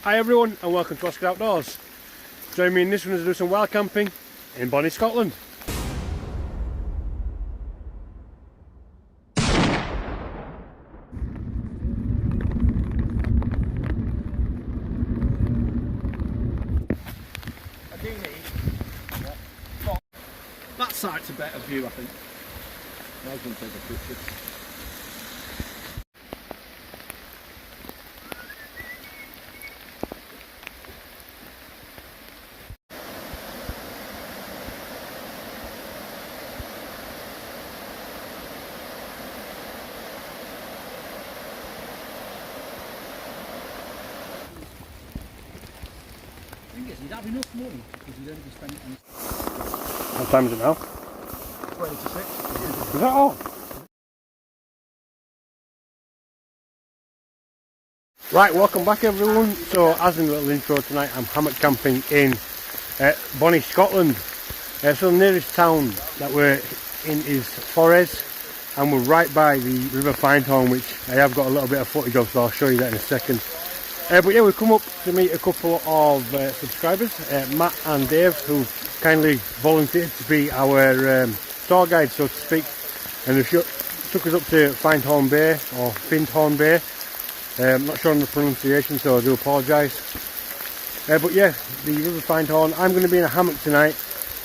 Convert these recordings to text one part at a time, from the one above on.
Hi everyone and welcome to Oscar Outdoors. Join me in this one as I do some wild camping in Bonnie, Scotland. I do need that side's a better view, I think. I was going to take a picture. You'd have enough money because you'd only be spending on. What time is it now? 20 to 6. Is that all? Right, welcome back everyone. So as in the little intro tonight, I'm hammock camping in Bonnie, Scotland. So the nearest town that we're in is Forres, and we're right by the River Findhorn, which I have got a little bit of footage of, so I'll show you that in a second. But yeah, we've come up to meet a couple of subscribers, Matt and Dave, who kindly volunteered to be our tour guide, so to speak, and they took us up to Findhorn Bay, or Findhorn Bay. I'm not sure on the pronunciation, so I do apologise. But yeah, the River Findhorn. I'm going to be in a hammock tonight,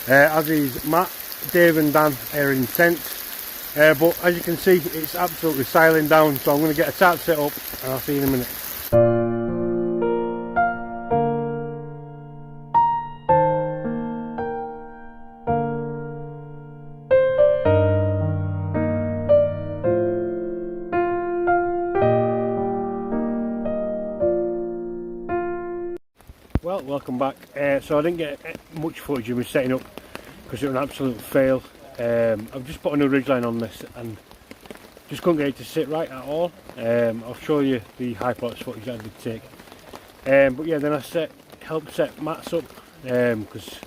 as is Matt. Dave and Dan are in tents, but as you can see, it's absolutely siling down, so I'm going to get a tarp set up and I'll see you in a minute. Well, welcome back. So I didn't get much footage of me setting up because it was an absolute fail. I've just put a new ridgeline on this and just couldn't get it to sit right at all. I'll show you the hyperlapse footage that I did take. But yeah, then I helped set Matt's up because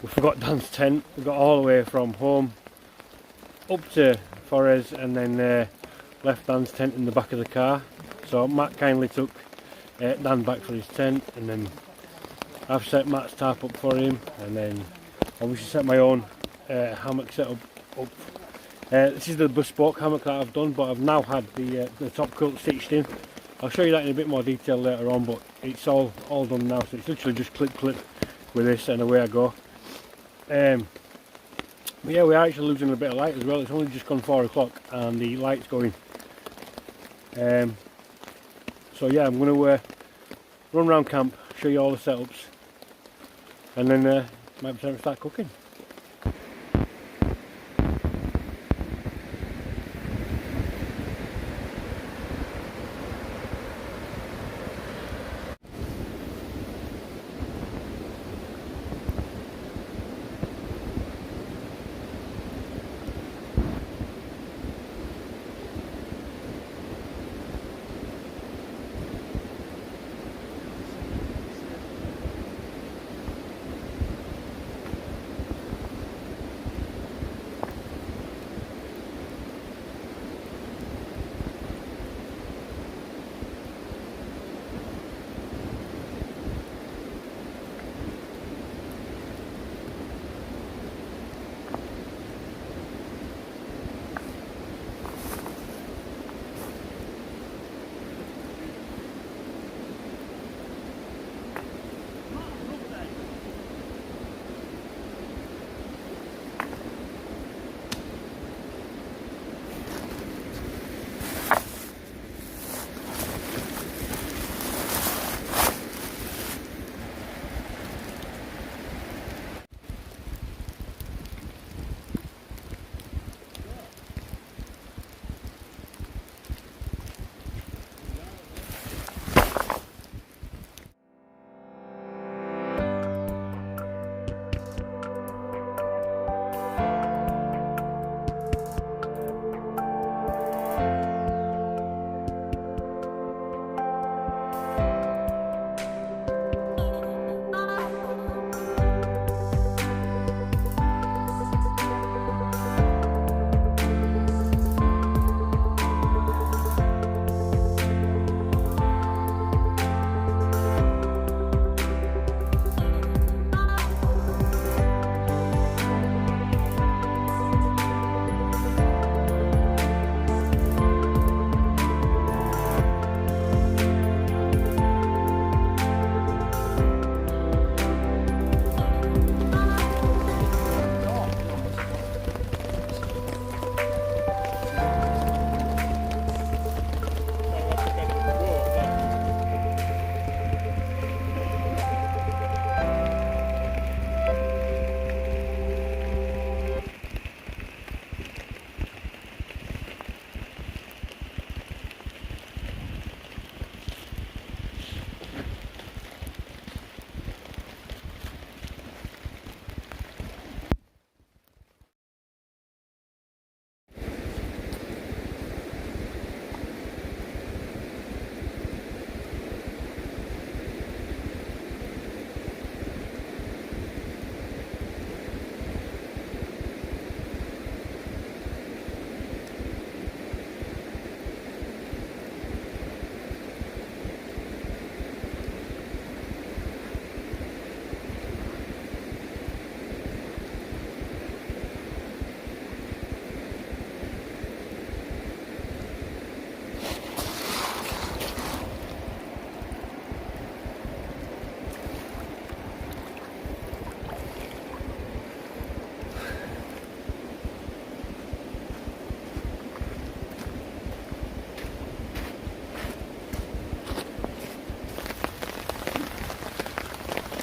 we forgot Dan's tent. We got all the way from home up to Forres and then left Dan's tent in the back of the car. So Matt kindly took Dan back for his tent, and then I've set Matt's tarp up for him, and then obviously set my own hammock setup up. This is the bespoke hammock that I've done, but I've now had the top quilt stitched in. I'll show you that in a bit more detail later on, but it's all done now, so it's literally just clip with this and away I go. But yeah, we are actually losing a bit of light as well. It's only just gone 4 o'clock and the light's going. So yeah, I'm going to run around camp, show you all the setups, and then might be time to start cooking.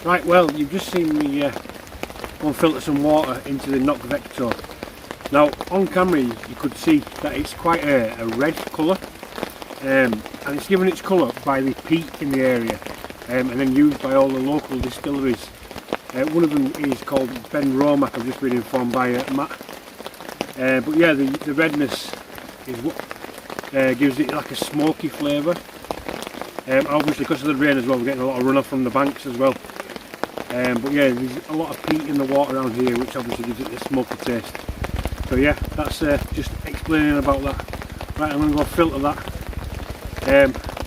Right, well, you've just seen me go and filter some water into the Knock Vector. Now, on camera you could see that it's quite a red colour, and it's given its colour by the peat in the area, and then used by all the local distilleries. One of them is called Ben Romack, I've just been informed by Matt. But yeah, the redness is what gives it like a smoky flavour. Obviously because of the rain as well, we're getting a lot of runoff from the banks as well. But yeah, there's a lot of peat in the water around here, which obviously gives it a smoky taste. So yeah, that's just explaining about that. Right, I'm going to go filter that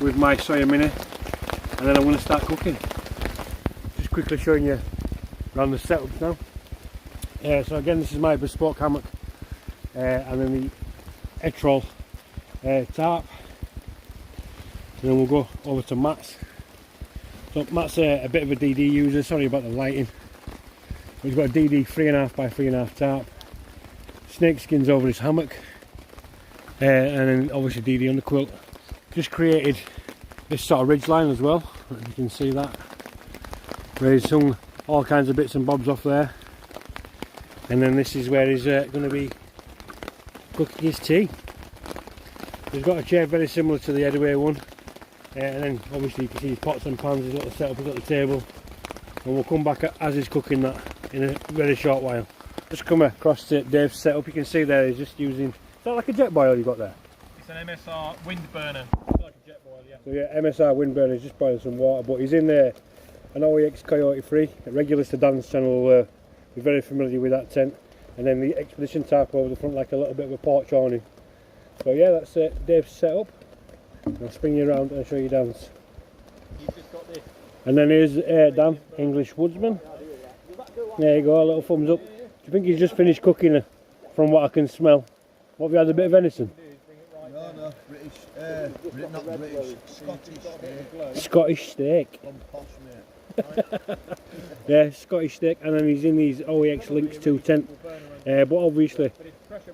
with my Soya Mini, and then I'm going to start cooking. Just quickly showing you around the setups now. So again, this is my bespoke hammock, and then the Etrol tarp. And then we'll go over to Matt's. So Matt's a bit of a DD user, sorry about the lighting. But he's got a DD 3.5 by 3.5 tarp. Snake skins over his hammock. And then obviously DD on the quilt. Just created this sort of ridge line as well, if you can see that. Where he's hung all kinds of bits and bobs off there. And then this is where he's going to be cooking his tea. He's got a chair very similar to the Edaway one. And then obviously you can see his pots and pans, his little setup, he's got the table. And we'll come back as he's cooking that in a very short while. Just come across to Dave's setup, you can see there he's just using, is that like a jet boiler you got there? It's an MSR wind burner. It's like a jet boiler, yeah. So yeah, MSR wind burner, he's just boiling some water, but he's in there, an OEX Coyote 3, a regular to Dan's channel will be very familiar with that tent. And then the Expedition tarp over the front like a little bit of a porch awning. So yeah, that's Dave's setup. I'll spin you around and show you Dan's. You've just got this. And then here's Dan, English woodsman. There you go, a little thumbs up. Do you think he's just finished cooking from what I can smell? What, have you had a bit of venison? No, British, not British, Scottish steak. Scottish steak. From posh, mate. Yeah, Scottish steak, and then he's in these OEX Lynx 2 tent. But obviously,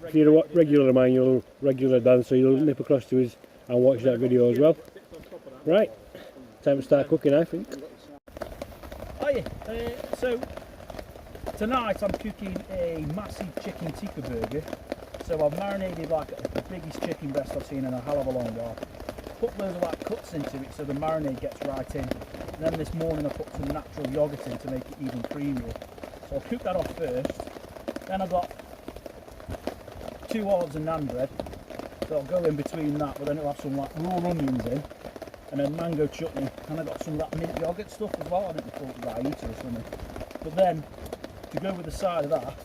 if you're a regular of mine, you're a regular Dan, so you'll nip across to his and watch that video as well. Right, time to start cooking, I think. Hiya, so tonight I'm cooking a massive chicken tikka burger. So I've marinated like the biggest chicken breast I've seen in a hell of a long while. Put loads of like cuts into it so the marinade gets right in. And then this morning I put some natural yogurt in to make it even creamier. So I'll cook that off first. Then I've got 2 olives and naan bread. So I'll go in between that, but then it'll have some like raw onions in, and then mango chutney, and I've got some of that mint yogurt stuff as well. I think they call it raita or something. But then, to go with the side of that,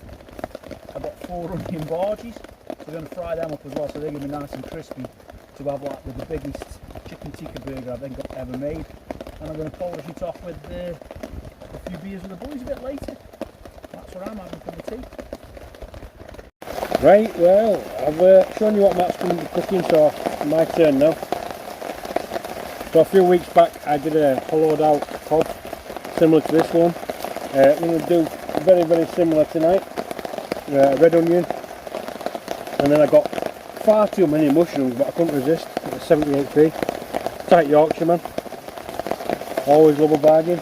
I've got 4 onion barges. So I'm going to fry them up as well, so they're going to be nice and crispy to have like with the biggest chicken tikka burger I think I've ever made. And I'm going to polish it off with a few beers with the boys a bit later. That's what I'm having for the tea. Right, well, I've shown you what Matt's going to be cooking, so it's my turn now. So a few weeks back I did a hollowed out cob, similar to this one. I'm going to do very, very similar tonight. Red onion, and then I got far too many mushrooms, but I couldn't resist. It was 78p. Tight Yorkshireman. Always love a bargain.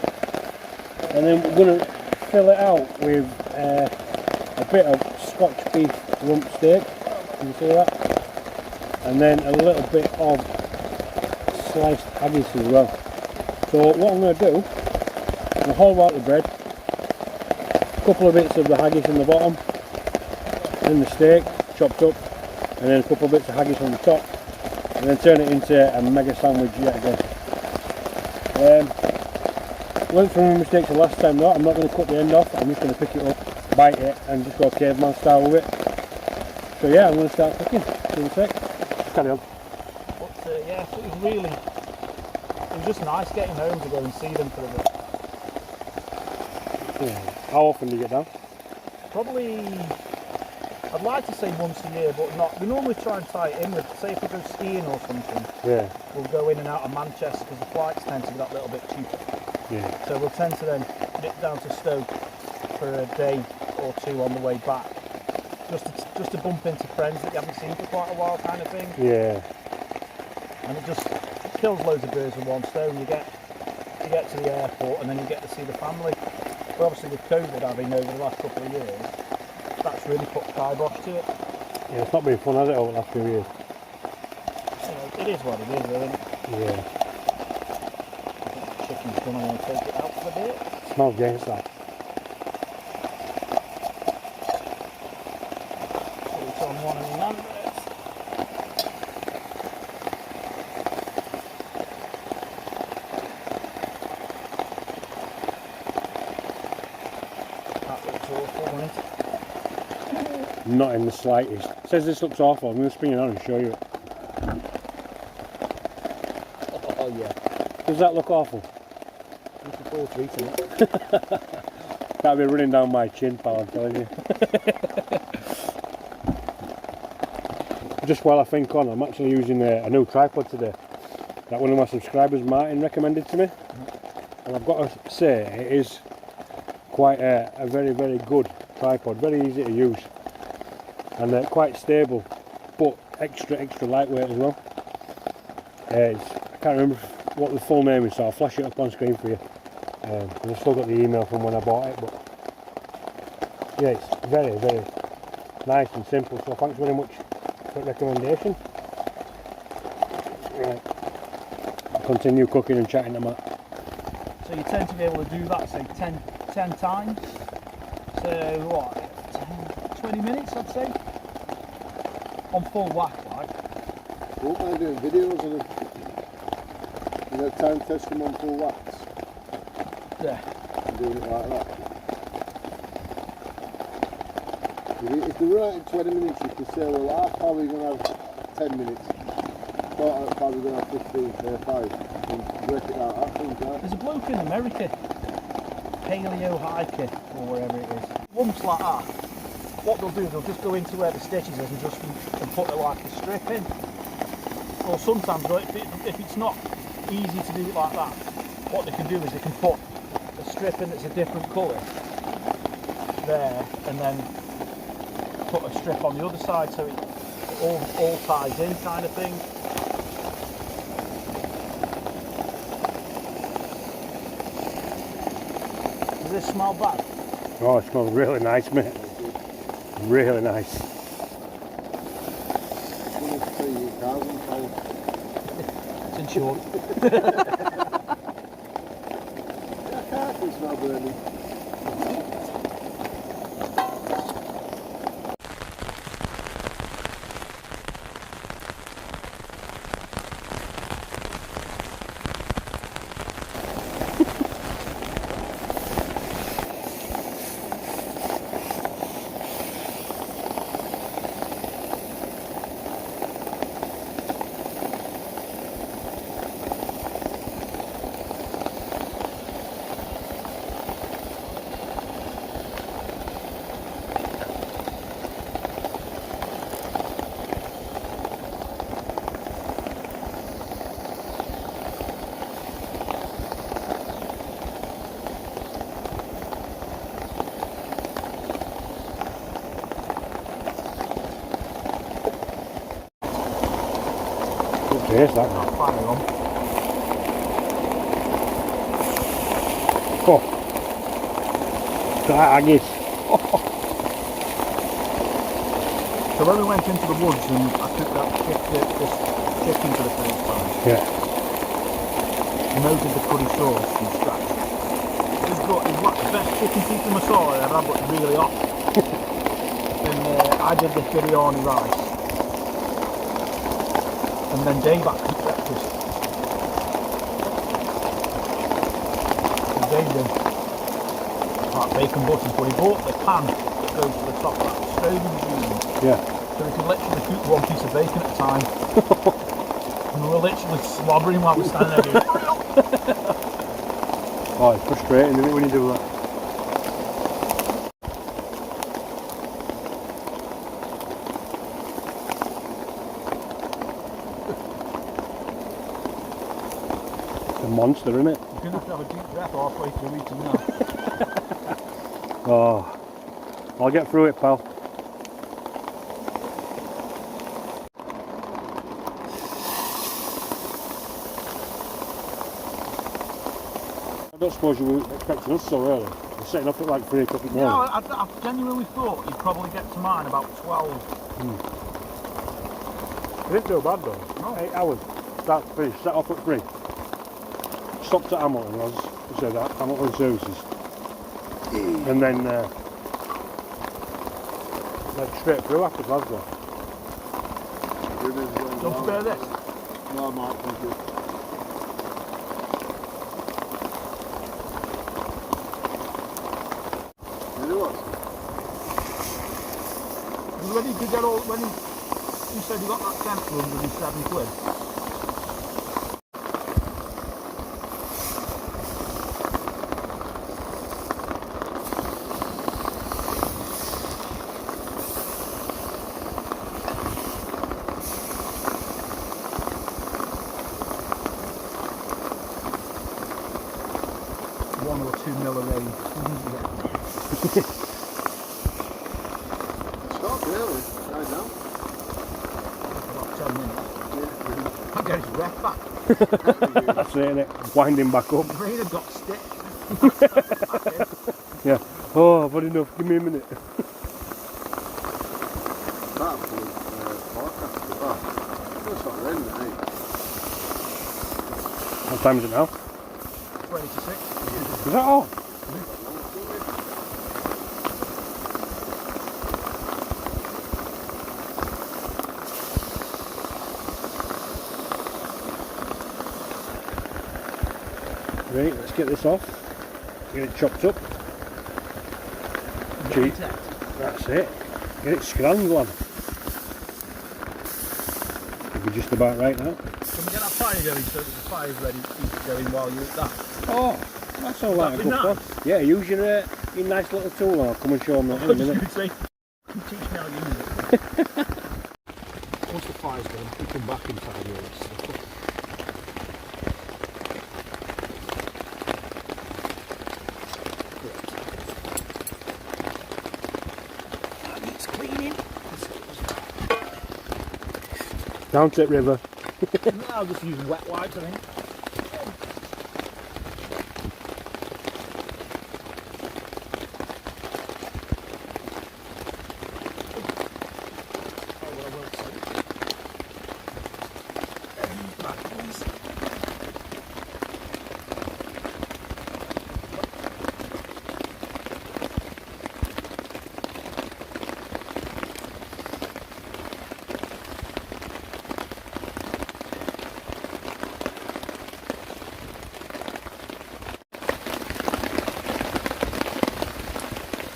And then we're going to fill it out with a bit of Scotch beef rump steak, can you see that? And then a little bit of sliced haggis as well. So what I'm going to do, I'm going to hollow out the bread, a couple of bits of the haggis on the bottom, then the steak chopped up, and then a couple of bits of haggis on the top, and then turn it into a mega sandwich yet again. Learned from my mistakes the last time though, I'm not going to cut the end off, I'm just going to pick it up, bite it, and just go caveman style with it. So yeah, I'm going to start cooking. See you in a sec. Carry on. But yeah, so it was just nice getting home to go and see them for a bit. Yeah. How often do you get down? Probably, I'd like to say once a year, but not. We normally try and tie it in with, say if we go skiing or something, Yeah. we'll go in and out of Manchester because the flights tend to be that little bit cheaper. Yeah. So we'll tend to then nip down to Stoke for a day or 2 on the way back. Just to bump into friends that you haven't seen for quite a while kind of thing. Yeah. And it kills loads of birds with one stone. You get to the airport and then you get to see the family. But obviously with COVID having over the last couple of years, that's really put kibosh to it. Yeah, it's not been fun, has it, over the last few years? You know, it is what it is, isn't it? Yeah. Chicken's done, I'm going to take it out for a bit. Smells against that. So it's on one of the numbers. That looks awful, doesn't it? Not in the slightest. It says this looks awful. I'm going to spin it on and show you it. Oh yeah. Does that look awful? Looking forward to eating it. That'll be running down my chin, pal, I'm telling you. Just while I think on, I'm actually using a new tripod today that one of my subscribers, Martin, recommended to me. And I've got to say, it is quite a very, very good tripod, very easy to use. And quite stable, but extra lightweight as well. I can't remember what the full name is, so I'll flash it up on screen for you. I've still got the email from when I bought it, but yeah, it's very, very nice and simple. So thanks very much for the recommendation. Right. I'll continue cooking and chatting to Matt. So you tend to be able to do that, say 10 times. So what, 10, 20 minutes I'd say? On full whack, like. Won't mind doing videos of them. You know, time test them on full wax. Yeah. And doing it like that. If they were out in 20 minutes, you could say, well, half hour we're going to have 10 minutes. Quarter of 5 we're going to have 15, 5. And break it out after, right? There's a bloke in America, paleo hiker or wherever it is. Lumps like that, what they'll do, they'll just go into where the stitches is and just put like a strip in. Or sometimes, if it's not easy to do it like that, what they can do is they can put a strip in that's a different colour there, and then put a strip on the other side so it all ties in, kind of thing. Does this smell bad? Oh, it smells really nice, mate. Really nice. It's insured. I can't smell burning. Taste that. Fire on. Oh, that haggis. So when we went into the woods and I took this chicken for the first time, Yeah. and noted the curry sauce from scratch. It was good. It was like the best chicken tikka masala I ever had, but really hot. And I did the biryani rice. And then Dave had cooked breakfast. And Dave did like bacon butters, but he bought the pan that goes to the top of that stove in the room. Yeah. So we could literally cook one piece of bacon at a time. And we were literally slobbering while we were standing there going, hurry up! Oh, it's frustrating, isn't it, when you do that? It's a monster, isn't it? You're going to have to have a deep breath halfway through eating now. Oh, I'll get through it, pal. I don't suppose you were expecting us so early. It's setting up at like 3 o'clock in the Yeah, morning. I genuinely thought you'd probably get to mine about 12. I didn't do bad though. No. 8 hours. Start to finish. Set off at 3. Stopped at Hammock, and I said that Hammock services. And then like straight through after Glasgow. Don't spare this. No, Mark, thank you. You know what? You ready to get all, when you said you got that tent for 107 quid? One or 2 mil of rain. Stop really. Right now. About 10 minutes. I'll get his breath back. That's it, innit? Winding back up. The rain had got stick. Yeah. Oh, I've had enough. Give me a minute. That forecast. Oh, it's not raining, eh? What time is it now? 20 to 6. Is that all? Right, let's get this off. Get it chopped up. Cheap. That's it. Get it scrambled. It'll be just about right now. Can we get that fire going so that the fire's ready going while you're at that? Oh, that's all right. That'd A be good nice. one. Yeah, use your nice little tool and I'll come and show them that in a minute. Say, can you teach me how to use it? Once the fire's done, we come back inside here. It's cleaning. Down to it, river. No, I'll just use wet wipes, I think.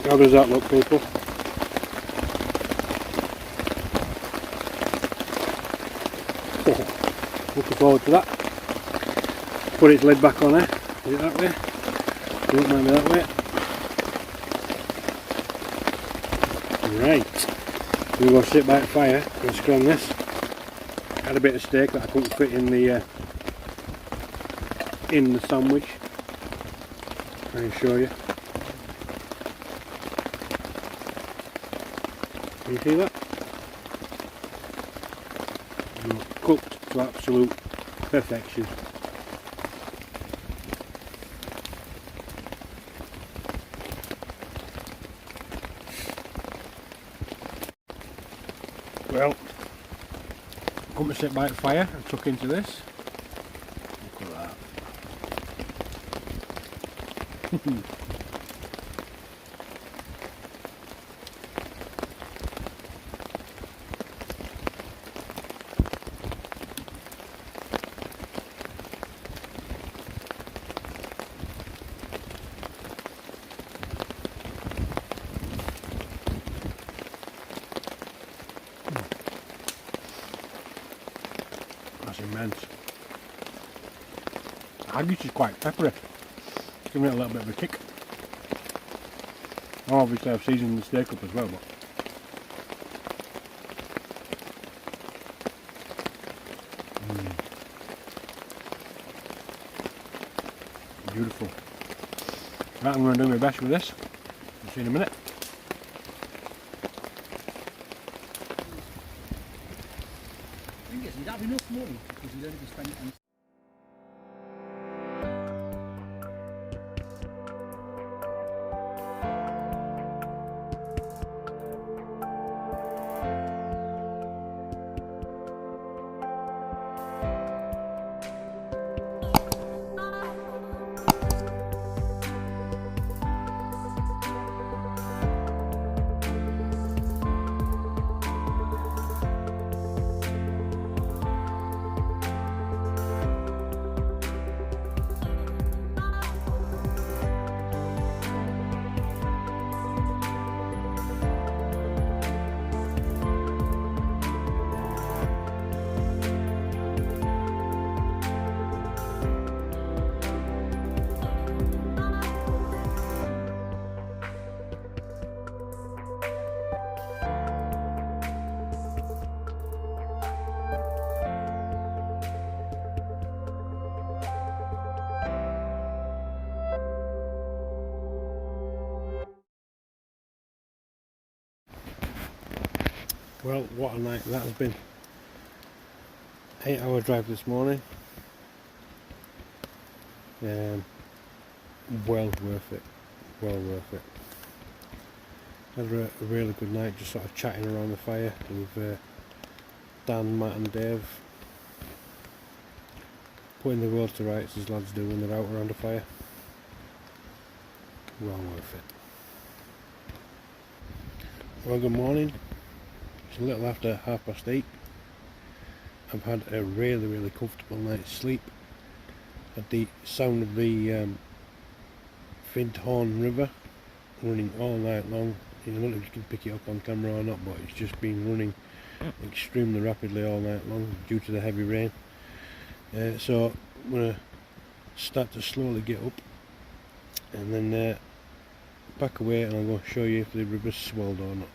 How does that look, people? Looking forward to that. Put its lid back on there. Is it that way? Don't mind me that way. Right. We'll go sit by the fire and scrum this. Had a bit of steak that I couldn't fit in the sandwich. Try and show you. Can you see that? Cooked to absolute perfection. Well, come to sit by the fire and tuck into this. Look at that. That's immense. Haggis is quite peppery. It's giving it a little bit of a kick. Oh, obviously I've seasoned the steak up as well, but beautiful. Right, I'm going to do my best with this. I'll see you in a minute. The thing is, you'd have enough money because you'd only be spending on Well, what a night that has been. 8-hour drive this morning. Well worth it. Well worth it. Had a really good night, just sort of chatting around the fire with Dan, Matt and Dave. Putting the world to rights as lads do when they're out around a fire. Well worth it. Well, good morning. It's a little after 8:30. I've had a really comfortable night's sleep. Had the sound of the Findhorn River running all night long. I don't know if you can pick it up on camera or not, but it's just been running extremely rapidly all night long due to the heavy rain. So I'm going to start to slowly get up and then back away, and I'm going to show you if the river's swelled or not.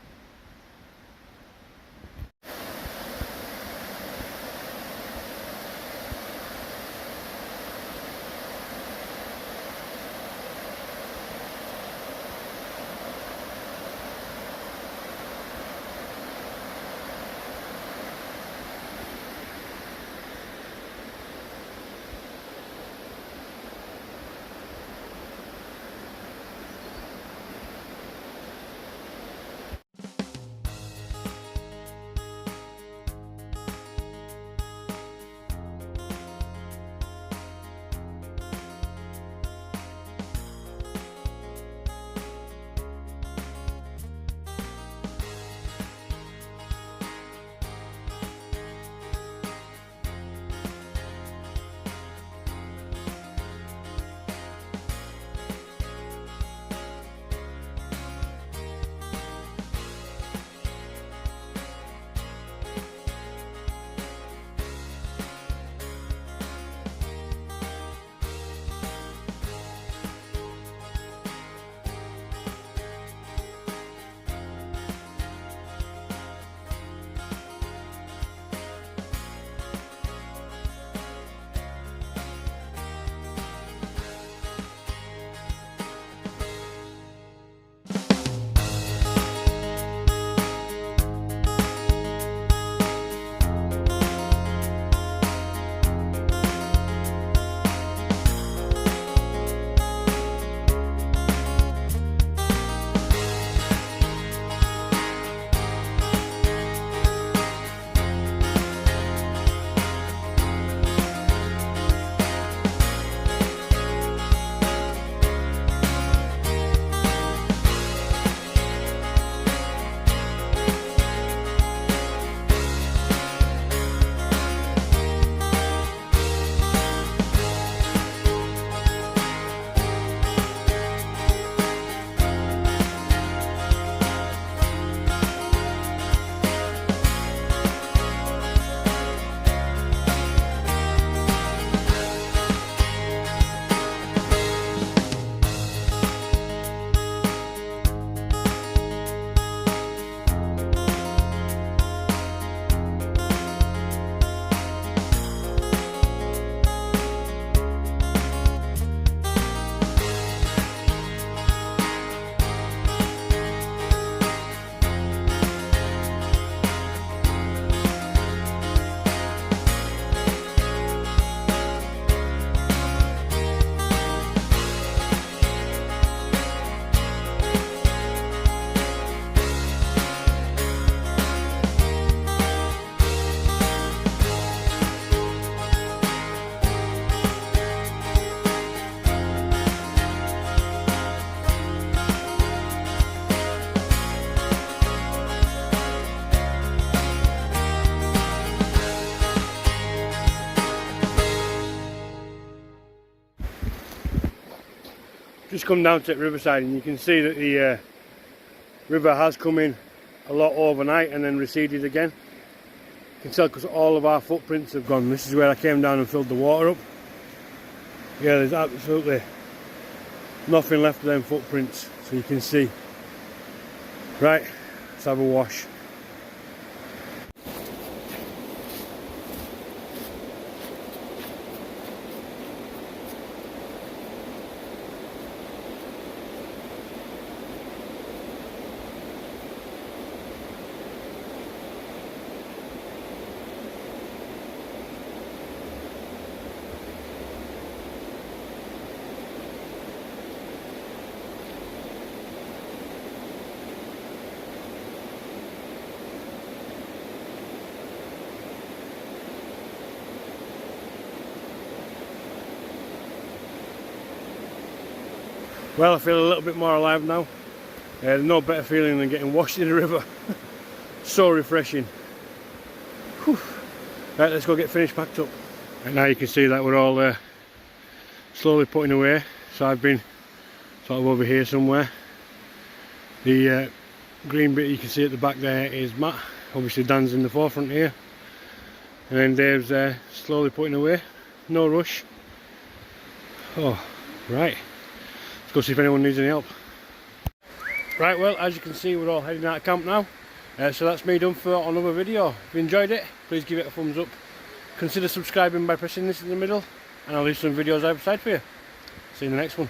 Just come down to Riverside and you can see that the river has come in a lot overnight and then receded again. You can tell because all of our footprints have gone. This is where I came down and filled the water up. Yeah, there's absolutely nothing left of them footprints, so you can see. Right, let's have a wash. Well, I feel a little bit more alive now. There's no better feeling than getting washed in the river. So refreshing. Whew. Right, let's go get finished packed up. And now you can see that we're all slowly putting away. So I've been sort of over here somewhere. The green bit you can see at the back there is Matt. Obviously Dan's in the forefront here. And then Dave's slowly putting away. No rush. Oh, right. Let's go see if anyone needs any help. Right, well, as you can see, we're all heading out of camp now. So that's me done for another video. If you enjoyed it, please give it a thumbs up. Consider subscribing by pressing this in the middle, and I'll leave some videos outside for you. See you in the next one.